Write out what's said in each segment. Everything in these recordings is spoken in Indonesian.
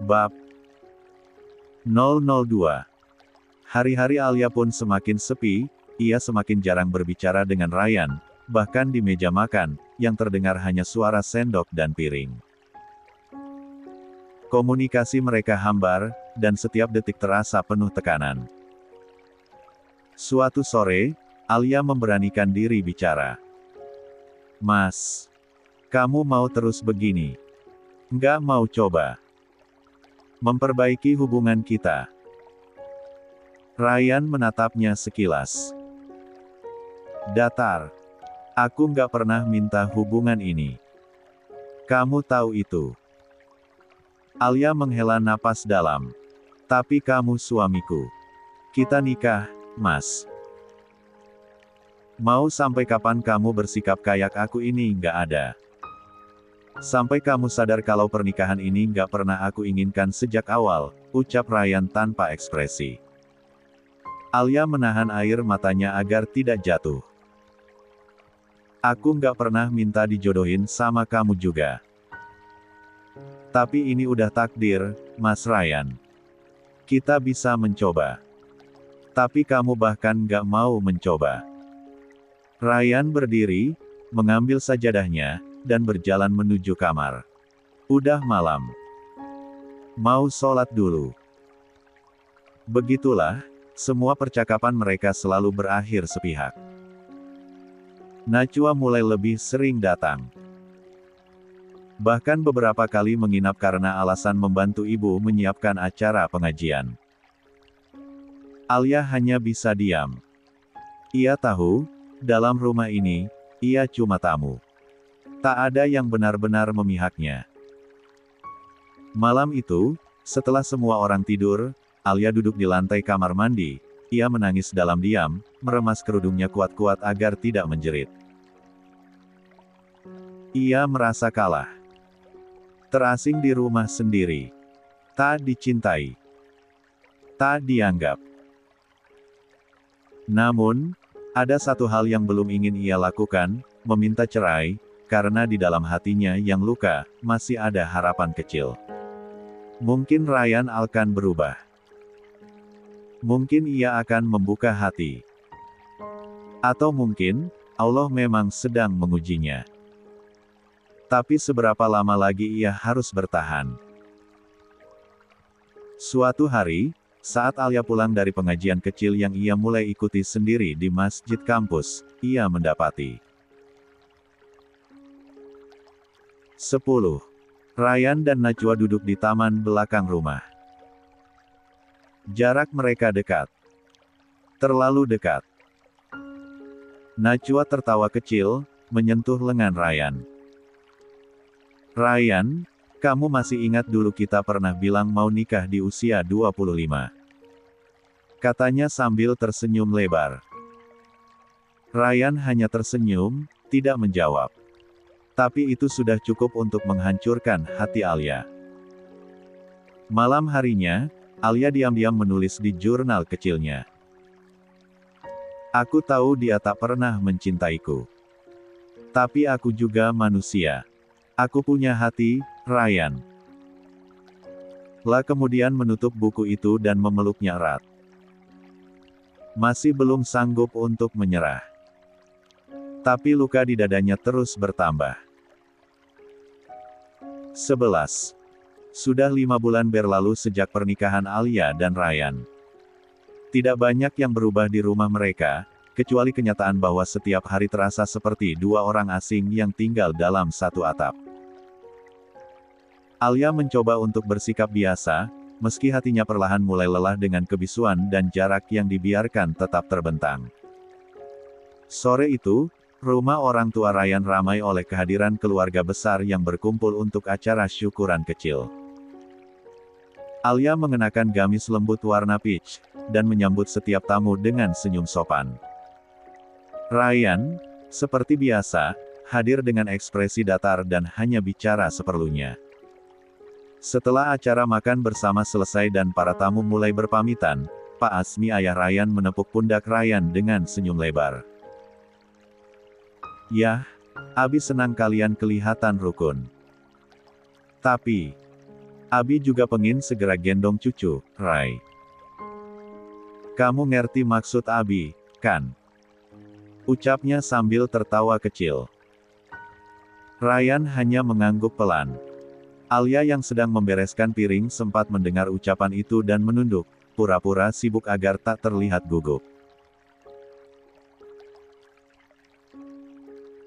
Bab 002. Hari-hari Alia pun semakin sepi, ia semakin jarang berbicara dengan Ryan, bahkan di meja makan, yang terdengar hanya suara sendok dan piring. Komunikasi mereka hambar, dan setiap detik terasa penuh tekanan. Suatu sore, Alia memberanikan diri bicara. "Mas, kamu mau terus begini? Nggak mau coba memperbaiki hubungan kita?" Ryan menatapnya sekilas. "Datar. Aku nggak pernah minta hubungan ini. Kamu tahu itu." Alia menghela napas dalam. "Tapi kamu suamiku. Kita nikah, Mas. Mau sampai kapan kamu bersikap kayak aku ini nggak ada? Sampai kamu sadar kalau pernikahan ini nggak pernah aku inginkan sejak awal," ucap Ryan tanpa ekspresi. Alia menahan air matanya agar tidak jatuh. "Aku nggak pernah minta dijodohin sama kamu juga. Tapi ini udah takdir, Mas Ryan. Kita bisa mencoba. Tapi kamu bahkan nggak mau mencoba." Ryan berdiri, mengambil sajadahnya, dan berjalan menuju kamar. "Udah malam. Mau sholat dulu." Begitulah, semua percakapan mereka selalu berakhir sepihak. Najwa mulai lebih sering datang. Bahkan beberapa kali menginap karena alasan membantu ibu menyiapkan acara pengajian. Alia hanya bisa diam. Ia tahu, dalam rumah ini, ia cuma tamu. Tak ada yang benar-benar memihaknya. Malam itu, setelah semua orang tidur, Alia duduk di lantai kamar mandi. Ia menangis dalam diam, meremas kerudungnya kuat-kuat agar tidak menjerit. Ia merasa kalah. Terasing di rumah sendiri. Tak dicintai. Tak dianggap. Namun, ada satu hal yang belum ingin ia lakukan, meminta cerai, karena di dalam hatinya yang luka, masih ada harapan kecil. Mungkin Ryan akan berubah. Mungkin ia akan membuka hati. Atau mungkin, Allah memang sedang mengujinya. Tapi seberapa lama lagi ia harus bertahan? Suatu hari, saat Alia pulang dari pengajian kecil yang ia mulai ikuti sendiri di masjid kampus, ia mendapati 10. Ryan dan Najwa duduk di taman belakang rumah. Jarak mereka dekat. Terlalu dekat. Najwa tertawa kecil, menyentuh lengan Ryan. "Ryan, kamu masih ingat dulu kita pernah bilang mau nikah di usia 25? Katanya sambil tersenyum lebar. Ryan hanya tersenyum, tidak menjawab. Tapi itu sudah cukup untuk menghancurkan hati Alia. Malam harinya, Alia diam-diam menulis di jurnal kecilnya. "Aku tahu dia tak pernah mencintaiku. Tapi aku juga manusia. Aku punya hati, Ryan." Kemudian menutup buku itu dan memeluknya erat. Masih belum sanggup untuk menyerah. Tapi luka di dadanya terus bertambah. 11. Sudah 5 bulan berlalu sejak pernikahan Alia dan Ryan. Tidak banyak yang berubah di rumah mereka, kecuali kenyataan bahwa setiap hari terasa seperti dua orang asing yang tinggal dalam satu atap. Alia mencoba untuk bersikap biasa, meski hatinya perlahan mulai lelah dengan kebisuan dan jarak yang dibiarkan tetap terbentang. Sore itu, rumah orang tua Ryan ramai oleh kehadiran keluarga besar yang berkumpul untuk acara syukuran kecil. Alia mengenakan gamis lembut warna peach, dan menyambut setiap tamu dengan senyum sopan. Ryan, seperti biasa, hadir dengan ekspresi datar dan hanya bicara seperlunya. Setelah acara makan bersama selesai dan para tamu mulai berpamitan, Pak Asmi ayah Ryan menepuk pundak Ryan dengan senyum lebar. "Yah, Abi senang kalian kelihatan rukun. Tapi, Abi juga pengen segera gendong cucu, Rai. Kamu ngerti maksud Abi, kan? Ucapnya sambil tertawa kecil. Ryan hanya mengangguk pelan. Alia yang sedang membereskan piring sempat mendengar ucapan itu dan menunduk, pura-pura sibuk agar tak terlihat gugup.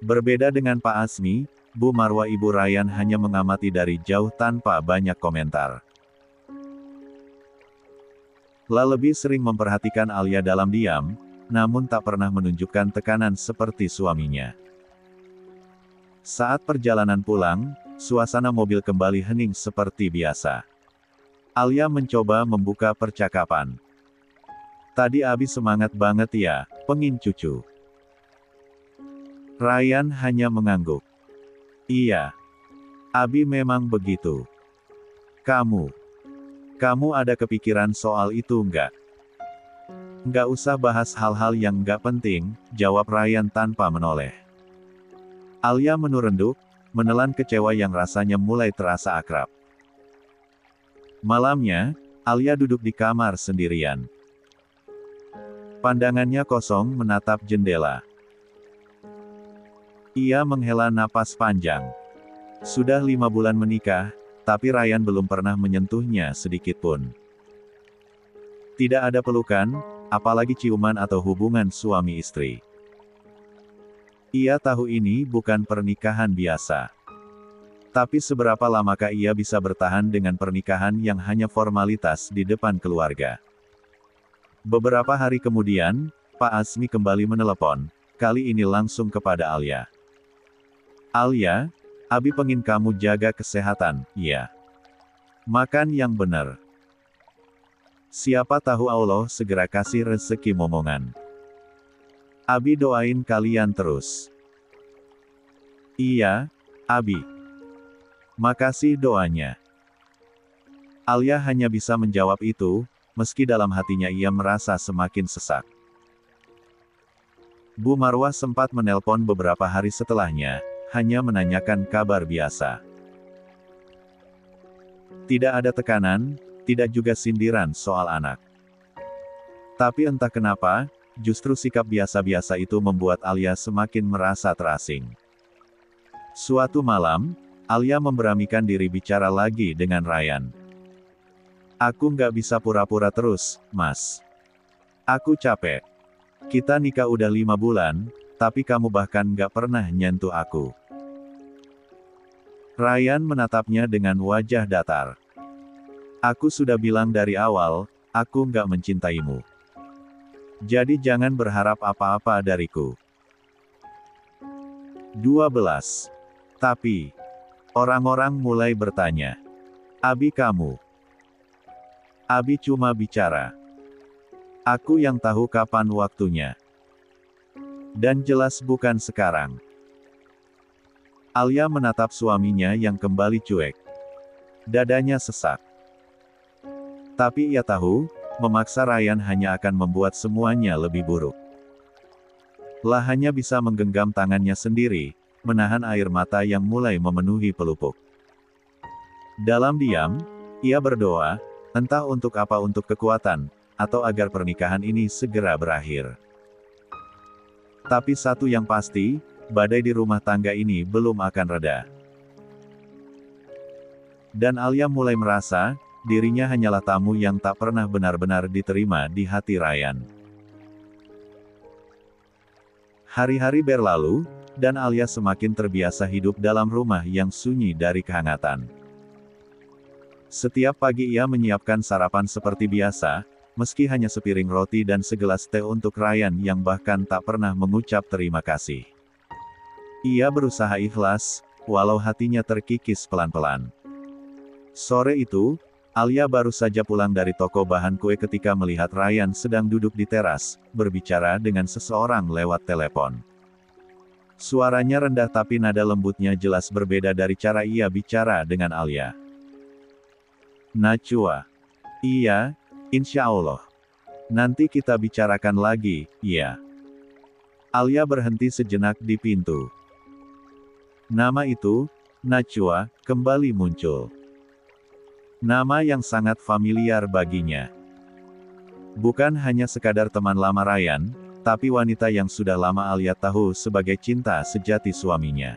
Berbeda dengan Pak Asmi, Bu Marwa ibu Ryan hanya mengamati dari jauh tanpa banyak komentar. La lebih sering memperhatikan Alia dalam diam, namun tak pernah menunjukkan tekanan seperti suaminya. Saat perjalanan pulang, suasana mobil kembali hening seperti biasa. Alia mencoba membuka percakapan. Tadi Abi semangat banget ya, pengen cucu. Ryan hanya mengangguk. Iya. Abi memang begitu. Kamu ada kepikiran soal itu nggak? Nggak usah bahas hal-hal yang nggak penting, jawab Ryan tanpa menoleh. Alia menurunduk, menelan kecewa yang rasanya mulai terasa akrab. Malamnya, Alia duduk di kamar sendirian. Pandangannya kosong menatap jendela. Ia menghela napas panjang. Sudah 5 bulan menikah, tapi Ryan belum pernah menyentuhnya sedikitpun. Tidak ada pelukan, apalagi ciuman atau hubungan suami istri. Ia tahu ini bukan pernikahan biasa. Tapi seberapa lamakah ia bisa bertahan dengan pernikahan yang hanya formalitas di depan keluarga? Beberapa hari kemudian, Pak Asmi kembali menelepon, kali ini langsung kepada Alia. Alia, Abi pengen kamu jaga kesehatan, ya. Makan yang benar. Siapa tahu Allah segera kasih rezeki momongan. Abi doain kalian terus. Iya, Abi. Makasih doanya. Alia hanya bisa menjawab itu, meski dalam hatinya ia merasa semakin sesak. Bu Marwah sempat menelpon beberapa hari setelahnya, hanya menanyakan kabar biasa. Tidak ada tekanan, tidak juga sindiran soal anak. Tapi entah kenapa, justru sikap biasa-biasa itu membuat Alia semakin merasa terasing. Suatu malam, Alia memberanikan diri bicara lagi dengan Ryan. Aku nggak bisa pura-pura terus, Mas. Aku capek. Kita nikah udah 5 bulan, tapi kamu bahkan nggak pernah nyentuh aku. Ryan menatapnya dengan wajah datar. Aku sudah bilang dari awal, aku nggak mencintaimu. Jadi jangan berharap apa-apa dariku. 12. Tapi, orang-orang mulai bertanya. Abi kamu. Abi cuma bicara. Aku yang tahu kapan waktunya. Dan jelas bukan sekarang. Alia menatap suaminya yang kembali cuek. Dadanya sesak. Tapi ia tahu, memaksa Ryan hanya akan membuat semuanya lebih buruk. La hanya bisa menggenggam tangannya sendiri, menahan air mata yang mulai memenuhi pelupuk. Dalam diam, ia berdoa, entah untuk apa, untuk kekuatan, atau agar pernikahan ini segera berakhir. Tapi satu yang pasti, badai di rumah tangga ini belum akan reda. Dan Alia mulai merasa, dirinya hanyalah tamu yang tak pernah benar-benar diterima di hati Ryan. Hari-hari berlalu, dan Alia semakin terbiasa hidup dalam rumah yang sunyi dari kehangatan. Setiap pagi ia menyiapkan sarapan seperti biasa, meski hanya sepiring roti dan segelas teh untuk Ryan yang bahkan tak pernah mengucap terima kasih. Ia berusaha ikhlas, walau hatinya terkikis pelan-pelan. Sore itu, Alia baru saja pulang dari toko bahan kue ketika melihat Ryan sedang duduk di teras, berbicara dengan seseorang lewat telepon. Suaranya rendah tapi nada lembutnya jelas berbeda dari cara ia bicara dengan Alia. Najwa. Iya, insya Allah. Nanti kita bicarakan lagi, ya. Alia berhenti sejenak di pintu. Nama itu, Najwa, kembali muncul. Nama yang sangat familiar baginya. Bukan hanya sekadar teman lama Ryan, tapi wanita yang sudah lama Alia tahu sebagai cinta sejati suaminya.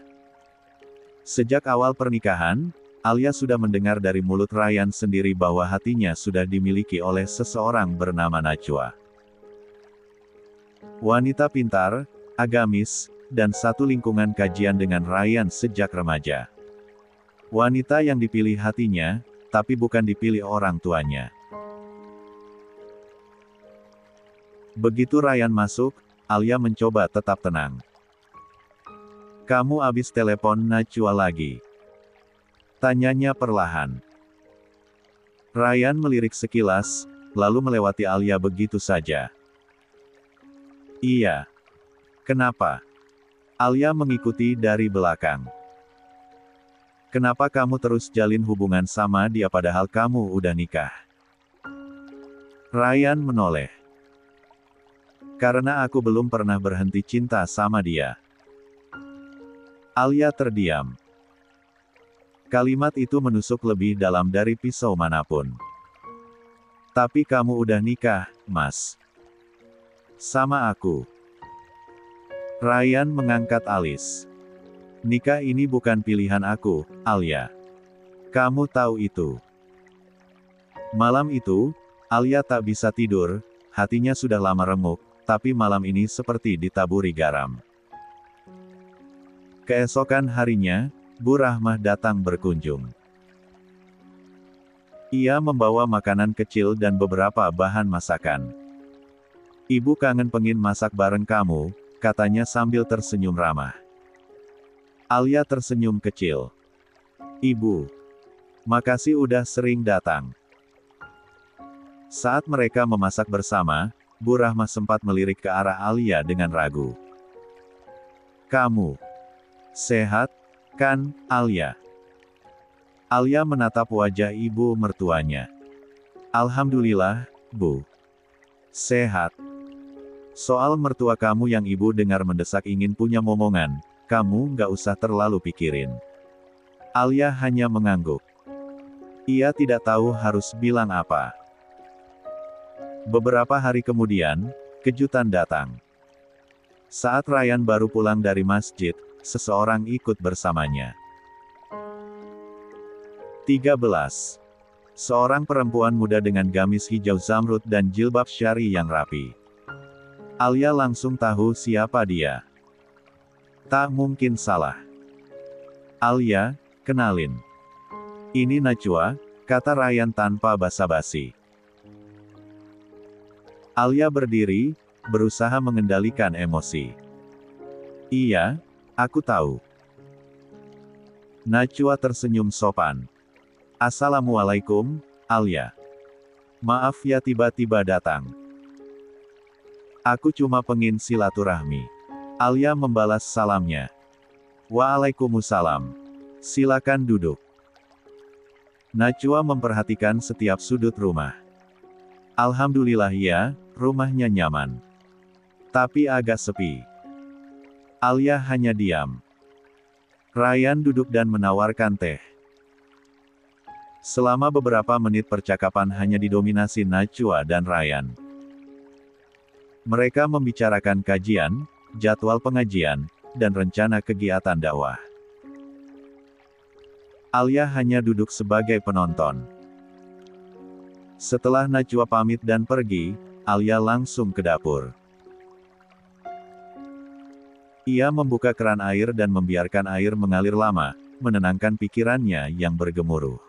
Sejak awal pernikahan, Alia sudah mendengar dari mulut Ryan sendiri bahwa hatinya sudah dimiliki oleh seseorang bernama Najwa. Wanita pintar, agamis, dan satu lingkungan kajian dengan Ryan sejak remaja. Wanita yang dipilih hatinya, tapi bukan dipilih orang tuanya. Begitu Ryan masuk, Alia mencoba tetap tenang. "Kamu abis telepon Najwa lagi?" tanyanya perlahan. Ryan melirik sekilas, lalu melewati Alia begitu saja. "Iya. Kenapa?" Alia mengikuti dari belakang. "Kenapa kamu terus jalin hubungan sama dia padahal kamu udah nikah?" Ryan menoleh. "Karena aku belum pernah berhenti cinta sama dia." Alia terdiam. Kalimat itu menusuk lebih dalam dari pisau manapun. "Tapi kamu udah nikah, Mas. Sama aku." Ryan mengangkat alis. "Nikah ini bukan pilihan aku, Alia. Kamu tahu itu." Malam itu, Alia tak bisa tidur, hatinya sudah lama remuk, tapi malam ini seperti ditaburi garam. Keesokan harinya, Bu Rahmah datang berkunjung. Ia membawa makanan kecil dan beberapa bahan masakan. "Ibu kangen pengen masak bareng kamu," katanya sambil tersenyum ramah. Alia tersenyum kecil. "Ibu, makasih udah sering datang." Saat mereka memasak bersama, Bu Rahmah sempat melirik ke arah Alia dengan ragu. "Kamu sehat, kan, Alia?" Alia menatap wajah ibu mertuanya. "Alhamdulillah, Bu. Sehat. Soal mertua kamu yang ibu dengar mendesak ingin punya momongan, kamu nggak usah terlalu pikirin." Alia hanya mengangguk. Ia tidak tahu harus bilang apa. Beberapa hari kemudian, kejutan datang. Saat Ryan baru pulang dari masjid, seseorang ikut bersamanya. 13. Seorang perempuan muda dengan gamis hijau zamrud dan jilbab syari yang rapi. Alia langsung tahu siapa dia. Tak mungkin salah. "Alia, kenalin. Ini Najwa," kata Ryan tanpa basa-basi. Alia berdiri, berusaha mengendalikan emosi. "Iya, aku tahu." Najwa tersenyum sopan. "Assalamualaikum, Alia. Maaf ya tiba-tiba datang. Aku cuma pengen silaturahmi." Alia membalas salamnya. "Waalaikumsalam. Silakan duduk." Najwa memperhatikan setiap sudut rumah. "Alhamdulillah ya, rumahnya nyaman. Tapi agak sepi." Alia hanya diam. Ryan duduk dan menawarkan teh. Selama beberapa menit percakapan hanya didominasi Najwa dan Ryan. Mereka membicarakan kajian, jadwal pengajian, dan rencana kegiatan dakwah. Alia hanya duduk sebagai penonton. Setelah Najwa pamit dan pergi, Alia langsung ke dapur. Ia membuka keran air dan membiarkan air mengalir lama, menenangkan pikirannya yang bergemuruh.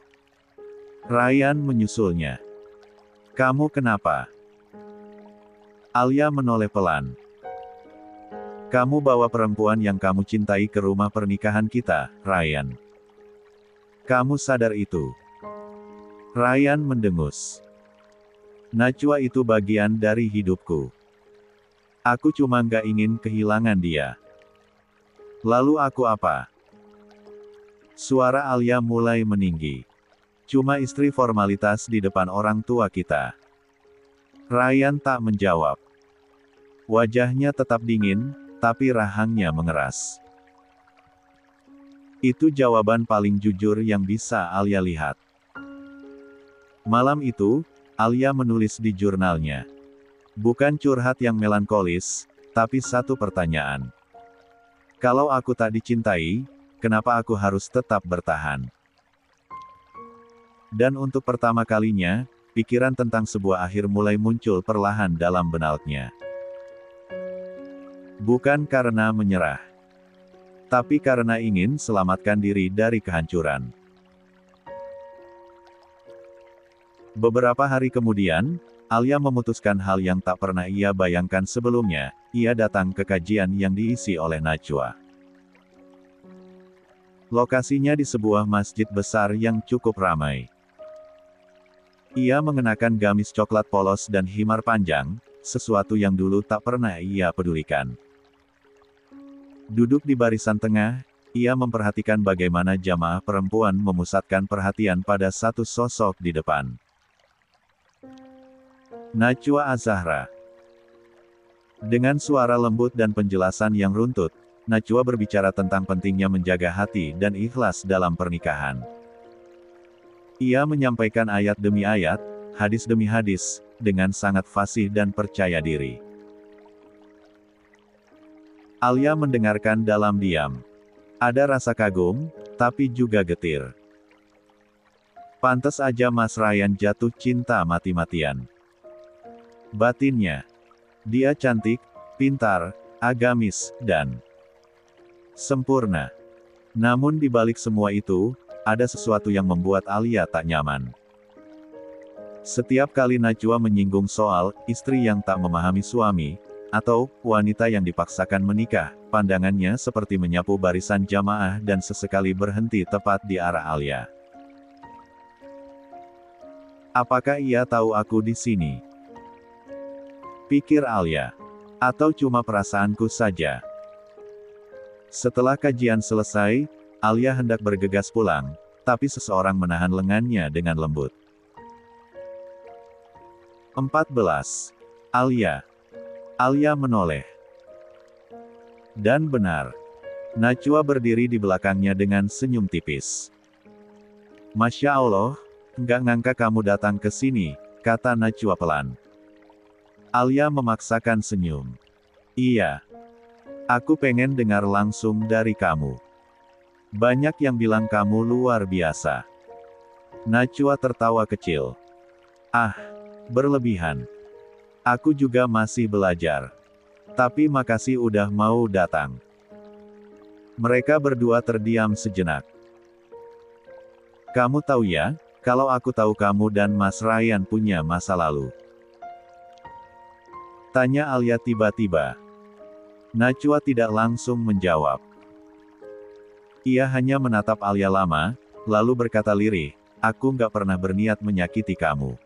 Ryan menyusulnya. "Kamu kenapa?" Alia menoleh pelan. "Kamu bawa perempuan yang kamu cintai ke rumah pernikahan kita, Ryan. Kamu sadar itu?" Ryan mendengus. "Najwa itu bagian dari hidupku. Aku cuma nggak ingin kehilangan dia. Lalu aku apa?" Suara Alia mulai meninggi. "Cuma istri formalitas di depan orang tua kita." Ryan tak menjawab. Wajahnya tetap dingin, tapi rahangnya mengeras. Itu jawaban paling jujur yang bisa Alia lihat. Malam itu, Alia menulis di jurnalnya. Bukan curhat yang melankolis, tapi satu pertanyaan. Kalau aku tak dicintai, kenapa aku harus tetap bertahan? Dan untuk pertama kalinya, pikiran tentang sebuah akhir mulai muncul perlahan dalam benaknya. Bukan karena menyerah, tapi karena ingin selamatkan diri dari kehancuran. Beberapa hari kemudian, Alia memutuskan hal yang tak pernah ia bayangkan sebelumnya. Ia datang ke kajian yang diisi oleh Najwa. Lokasinya di sebuah masjid besar yang cukup ramai. Ia mengenakan gamis coklat polos dan himar panjang, sesuatu yang dulu tak pernah ia pedulikan. Duduk di barisan tengah, ia memperhatikan bagaimana jamaah perempuan memusatkan perhatian pada satu sosok di depan. Najwa Az-Zahra. Dengan suara lembut dan penjelasan yang runtut, Najwa berbicara tentang pentingnya menjaga hati dan ikhlas dalam pernikahan. Ia menyampaikan ayat demi ayat, hadis demi hadis, dengan sangat fasih dan percaya diri. Alia mendengarkan dalam diam. Ada rasa kagum, tapi juga getir. Pantes aja Mas Ryan jatuh cinta mati-matian. Batinnya. Dia cantik, pintar, agamis, dan sempurna. Namun di balik semua itu, ada sesuatu yang membuat Alia tak nyaman. Setiap kali Najwa menyinggung soal istri yang tak memahami suami, atau wanita yang dipaksakan menikah, pandangannya seperti menyapu barisan jamaah dan sesekali berhenti tepat di arah Alia. Apakah ia tahu aku di sini? Pikir Alia. Atau cuma perasaanku saja? Setelah kajian selesai, Alia hendak bergegas pulang, tapi seseorang menahan lengannya dengan lembut. 14. Alia. Alia menoleh. Dan benar. Najwa berdiri di belakangnya dengan senyum tipis. Masya Allah, nggak ngangka kamu datang ke sini, kata Najwa pelan. Alia memaksakan senyum. Iya. Aku pengen dengar langsung dari kamu. Banyak yang bilang kamu luar biasa. Najwa tertawa kecil. Ah, berlebihan. Aku juga masih belajar. Tapi makasih udah mau datang. Mereka berdua terdiam sejenak. Kamu tahu ya, kalau aku tahu kamu dan Mas Ryan punya masa lalu. Tanya Alia tiba-tiba. Najwa tidak langsung menjawab. Ia hanya menatap Alia lama, lalu berkata lirih, aku nggak pernah berniat menyakiti kamu.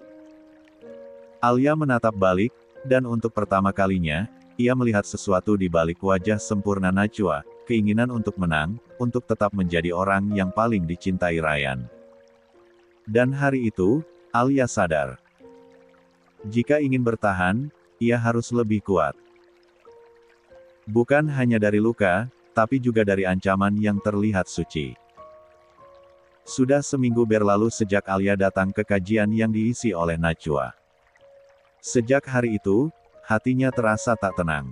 Alia menatap balik, dan untuk pertama kalinya, ia melihat sesuatu di balik wajah sempurna Najwa, keinginan untuk menang, untuk tetap menjadi orang yang paling dicintai Ryan. Dan hari itu, Alia sadar. Jika ingin bertahan, ia harus lebih kuat. Bukan hanya dari luka, tapi juga dari ancaman yang terlihat suci. Sudah seminggu berlalu sejak Alia datang ke kajian yang diisi oleh Najwa. Sejak hari itu, hatinya terasa tak tenang.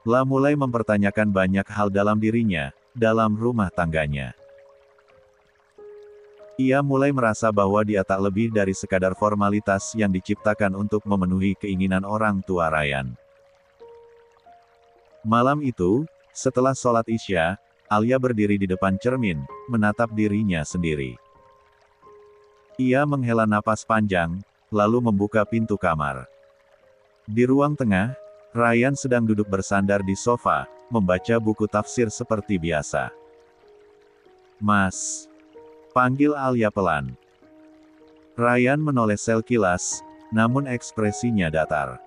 Ia mulai mempertanyakan banyak hal dalam dirinya, dalam rumah tangganya. Ia mulai merasa bahwa dia tak lebih dari sekadar formalitas yang diciptakan untuk memenuhi keinginan orang tua Ryan. Malam itu, setelah sholat Isya, Alia berdiri di depan cermin, menatap dirinya sendiri. Ia menghela napas panjang, lalu membuka pintu kamar. Di ruang tengah, Ryan sedang duduk bersandar di sofa, membaca buku tafsir seperti biasa. Mas. Panggil Alia pelan. Ryan menoleh sekilas, namun ekspresinya datar.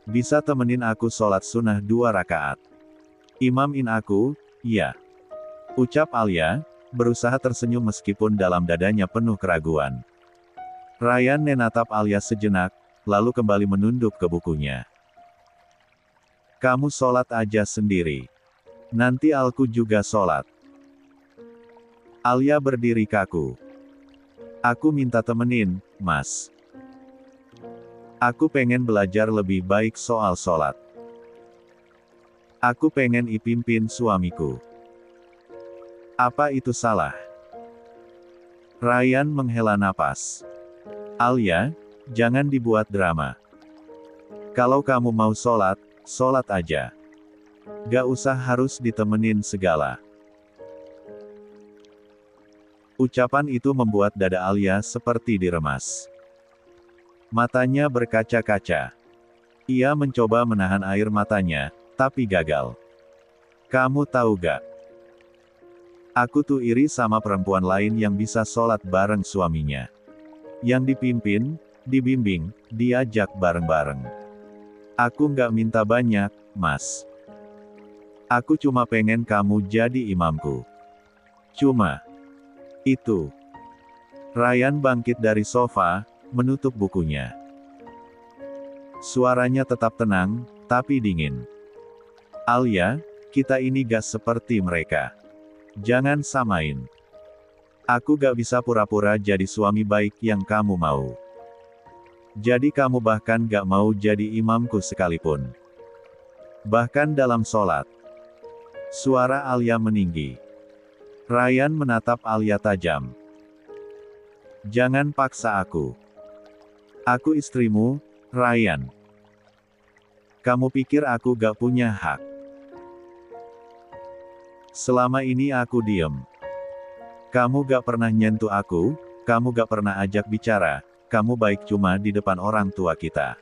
Bisa temenin aku sholat sunnah 2 rakaat. Imamin aku, ya. Ucap Alia, berusaha tersenyum meskipun dalam dadanya penuh keraguan. Ryan menatap Alia sejenak, lalu kembali menunduk ke bukunya. Kamu sholat aja sendiri. Nanti aku juga sholat. Alia berdiri kaku. Aku minta temenin, Mas. Aku pengen belajar lebih baik soal sholat. Aku pengen ipimpin suamiku. Apa itu salah? Ryan menghela napas. Alia, jangan dibuat drama. Kalau kamu mau sholat, sholat aja. Gak usah harus ditemenin segala. Ucapan itu membuat dada Alia seperti diremas. Matanya berkaca-kaca. Ia mencoba menahan air matanya, tapi gagal. Kamu tahu gak? Aku tuh iri sama perempuan lain yang bisa sholat bareng suaminya. Yang dipimpin, dibimbing, diajak bareng-bareng. Aku nggak minta banyak, Mas. Aku cuma pengen kamu jadi imamku. Cuma itu. Ryan bangkit dari sofa, menutup bukunya. Suaranya tetap tenang, tapi dingin. Alia, kita ini gak seperti mereka. Jangan samain. Aku gak bisa pura-pura jadi suami baik yang kamu mau. Jadi kamu bahkan gak mau jadi imamku sekalipun. Bahkan dalam sholat. Suara Alia meninggi. Ryan menatap Alia tajam. Jangan paksa aku. Aku istrimu, Ryan. Kamu pikir aku gak punya hak? Selama ini aku diem. Kamu gak pernah nyentuh aku, kamu gak pernah ajak bicara, kamu baik cuma di depan orang tua kita.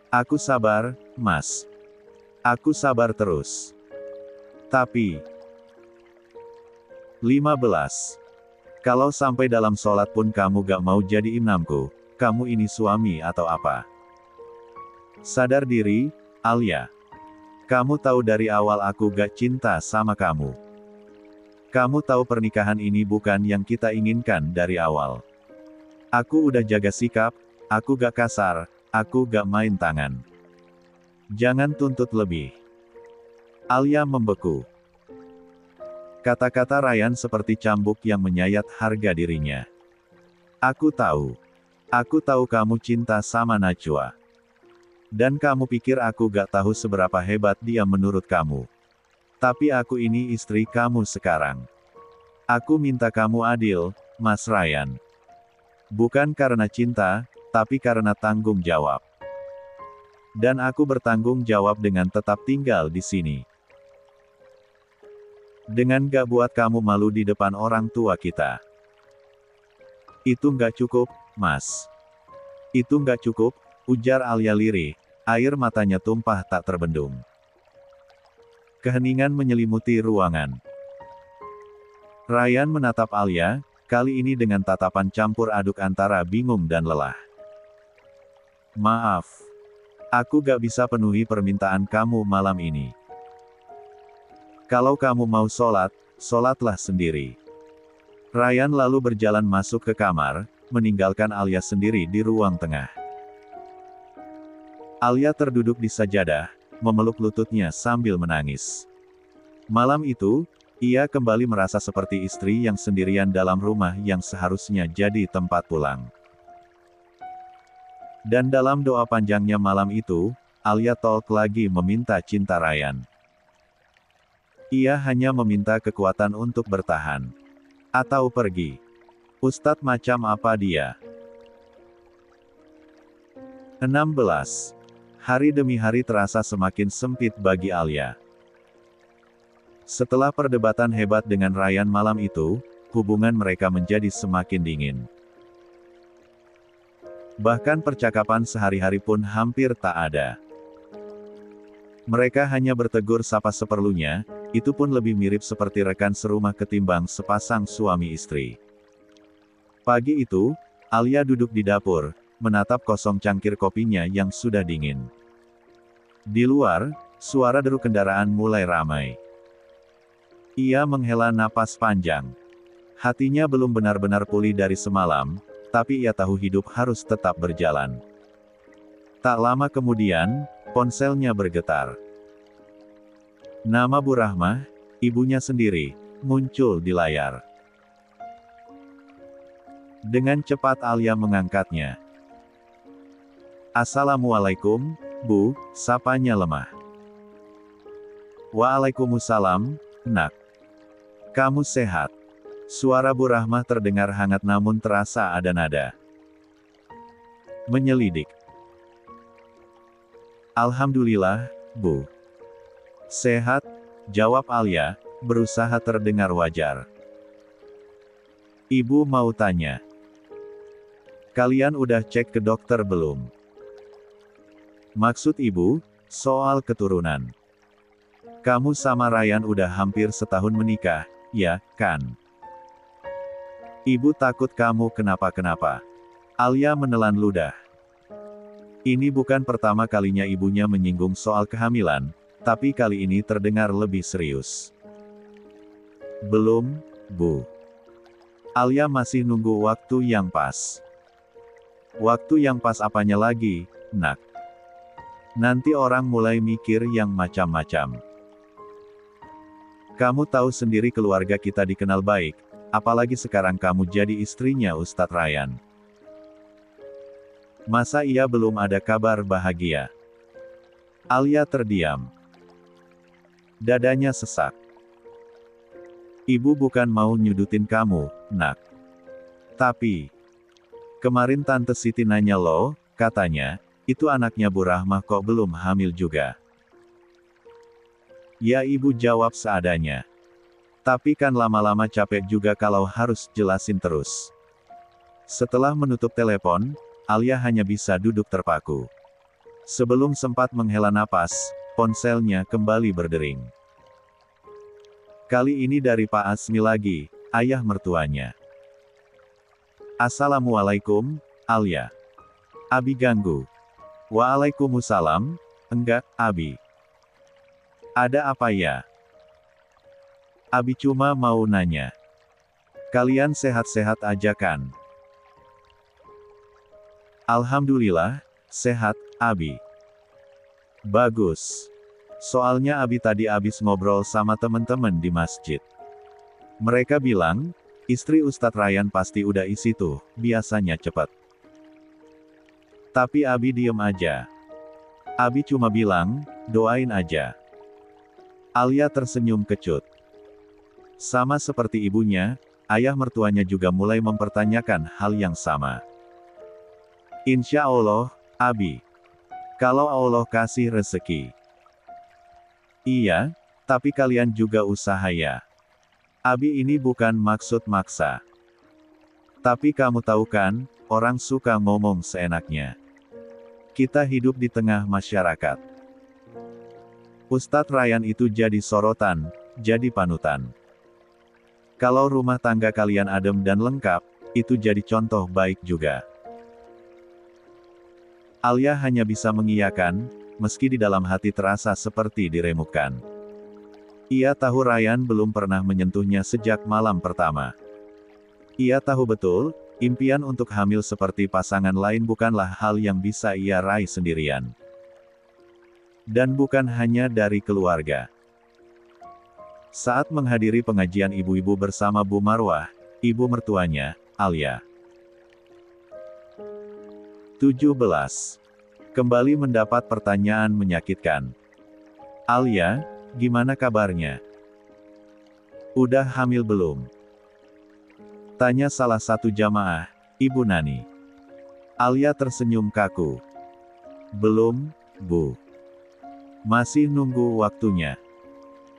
Aku sabar, Mas. Aku sabar terus. Tapi 15. Kalau sampai dalam sholat pun kamu gak mau jadi imamku, kamu ini suami atau apa? Sadar diri, Alia. Kamu tahu dari awal aku gak cinta sama kamu. Kamu tahu pernikahan ini bukan yang kita inginkan dari awal. Aku udah jaga sikap, aku gak kasar, aku gak main tangan. Jangan tuntut lebih. Alia membeku. Kata-kata Ryan seperti cambuk yang menyayat harga dirinya. Aku tahu kamu cinta sama Najwa. Dan kamu pikir aku gak tahu seberapa hebat dia menurut kamu. Tapi aku ini istri kamu sekarang. Aku minta kamu adil, Mas Ryan. Bukan karena cinta, tapi karena tanggung jawab. Dan aku bertanggung jawab dengan tetap tinggal di sini. Dengan gak buat kamu malu di depan orang tua kita. Itu gak cukup, Mas. Itu gak cukup, ujar Alia lirih, air matanya tumpah tak terbendung. Keheningan menyelimuti ruangan. Ryan menatap Alia, kali ini dengan tatapan campur aduk antara bingung dan lelah. Maaf. Aku gak bisa penuhi permintaan kamu malam ini. Kalau kamu mau sholat, sholatlah sendiri. Ryan lalu berjalan masuk ke kamar, meninggalkan Alia sendiri di ruang tengah. Alia terduduk di sajadah, memeluk lututnya sambil menangis. Malam itu, ia kembali merasa seperti istri yang sendirian dalam rumah yang seharusnya jadi tempat pulang. Dan dalam doa panjangnya malam itu, Alia talk lagi meminta cinta Ryan. Ia hanya meminta kekuatan untuk bertahan. Atau pergi. Ustadz macam apa dia? 16. Hari demi hari terasa semakin sempit bagi Alia. Setelah perdebatan hebat dengan Ryan malam itu, hubungan mereka menjadi semakin dingin. Bahkan percakapan sehari-hari pun hampir tak ada. Mereka hanya bertegur sapa seperlunya, itu pun lebih mirip seperti rekan serumah ketimbang sepasang suami istri. Pagi itu, Alia duduk di dapur, menatap kosong cangkir kopinya yang sudah dingin. Di luar, suara deru kendaraan mulai ramai. Ia menghela napas panjang. Hatinya belum benar-benar pulih dari semalam, tapi ia tahu hidup harus tetap berjalan. Tak lama kemudian, ponselnya bergetar. Nama Bu Rahmah, ibunya sendiri, muncul di layar. Dengan cepat Alia mengangkatnya. "Assalamualaikum, Bu," sapanya lemah. "Waalaikumsalam, Nak. Kamu sehat?" Suara Bu Rahmah terdengar hangat namun terasa ada nada menyelidik. "Alhamdulillah, Bu. Sehat," jawab Alia, berusaha terdengar wajar. "Ibu mau tanya. Kalian udah cek ke dokter belum?" "Maksud Ibu, soal keturunan. Kamu sama Ryan udah hampir setahun menikah, ya, kan? Ibu takut kamu kenapa-kenapa." Alia menelan ludah. Ini bukan pertama kalinya ibunya menyinggung soal kehamilan, tapi kali ini terdengar lebih serius. "Belum, Bu. Alia masih nunggu waktu yang pas." "Waktu yang pas apanya lagi, Nak? Nanti orang mulai mikir yang macam-macam. Kamu tahu sendiri keluarga kita dikenal baik, apalagi sekarang kamu jadi istrinya Ustadz Ryan. Masa iya belum ada kabar bahagia?" Alia terdiam. Dadanya sesak. "Ibu bukan mau nyudutin kamu, Nak. Tapi kemarin Tante Siti nanya loh, katanya, itu anaknya Bu Rahmah kok belum hamil juga?" "Ya," ibu jawab seadanya. "Tapi kan lama-lama capek juga kalau harus jelasin terus." Setelah menutup telepon, Alia hanya bisa duduk terpaku. Sebelum sempat menghela napas, ponselnya kembali berdering. Kali ini dari Pak Asmi lagi, ayah mertuanya. "Assalamualaikum, Alia." Abi ganggu. "Waalaikumsalam, enggak, Abi. Ada apa ya?" "Abi cuma mau nanya. Kalian sehat-sehat aja kan?" "Alhamdulillah, sehat, Abi." "Bagus. Soalnya Abi tadi abis ngobrol sama temen-temen di masjid. Mereka bilang, istri Ustadz Ryan pasti udah isi tuh, biasanya cepet. Tapi Abi diem aja. Abi cuma bilang, doain aja." Alia tersenyum kecut. Sama seperti ibunya, ayah mertuanya juga mulai mempertanyakan hal yang sama. "Insya Allah, Abi. Kalau Allah kasih rezeki." "Iya, tapi kalian juga usaha ya. Abi ini bukan maksud maksa. Tapi kamu tahu kan, orang suka ngomong seenaknya. Kita hidup di tengah masyarakat. Ustadz Ryan itu jadi sorotan, jadi panutan. Kalau rumah tangga kalian adem dan lengkap, itu jadi contoh baik juga." Alia hanya bisa mengiyakan, meski di dalam hati terasa seperti diremukkan. Ia tahu Ryan belum pernah menyentuhnya sejak malam pertama. Ia tahu betul, impian untuk hamil seperti pasangan lain bukanlah hal yang bisa ia raih sendirian. Dan bukan hanya dari keluarga. Saat menghadiri pengajian ibu-ibu bersama Bu Marwah, ibu mertuanya, Alia. 17. Kembali mendapat pertanyaan menyakitkan. "Alia, gimana kabarnya? Udah hamil belum?" tanya salah satu jamaah, Ibu Nani. Alia tersenyum kaku. "Belum, Bu. Masih nunggu waktunya."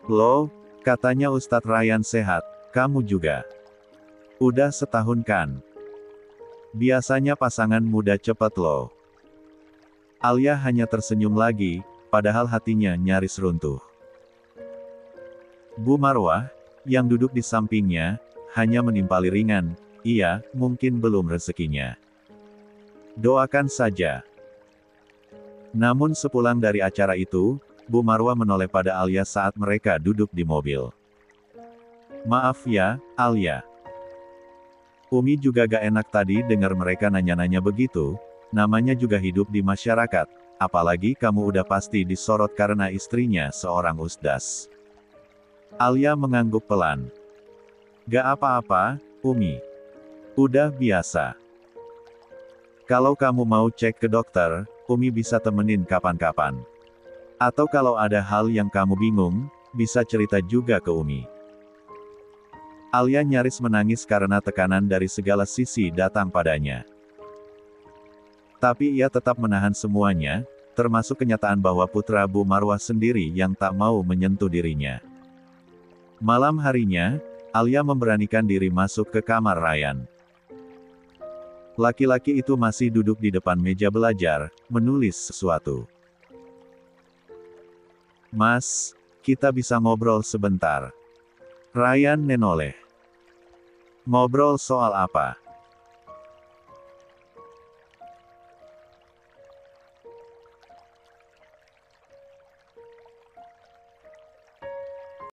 "Loh, katanya Ustadz Ryan sehat, kamu juga. Udah setahun kan? Biasanya pasangan muda cepet loh." Alia hanya tersenyum lagi, padahal hatinya nyaris runtuh. Bu Marwah, yang duduk di sampingnya, hanya menimpali ringan, "Iya, mungkin belum rezekinya. Doakan saja." Namun sepulang dari acara itu, Bu Marwah menoleh pada Alia saat mereka duduk di mobil. "Maaf ya, Alia. Umi juga gak enak tadi dengar mereka nanya-nanya begitu, namanya juga hidup di masyarakat, apalagi kamu udah pasti disorot karena istrinya seorang ustaz." Alia mengangguk pelan. Gak apa-apa, Umi. Udah biasa. Kalau kamu mau cek ke dokter, Umi bisa temenin kapan-kapan. Atau kalau ada hal yang kamu bingung, bisa cerita juga ke Umi. Alia nyaris menangis karena tekanan dari segala sisi datang padanya. Tapi ia tetap menahan semuanya, termasuk kenyataan bahwa putra Bu Marwah sendiri yang tak mau menyentuh dirinya. Malam harinya, Alia memberanikan diri masuk ke kamar Ryan. Laki-laki itu masih duduk di depan meja belajar, menulis sesuatu. Mas, kita bisa ngobrol sebentar. Ryan menoleh. Ngobrol soal apa?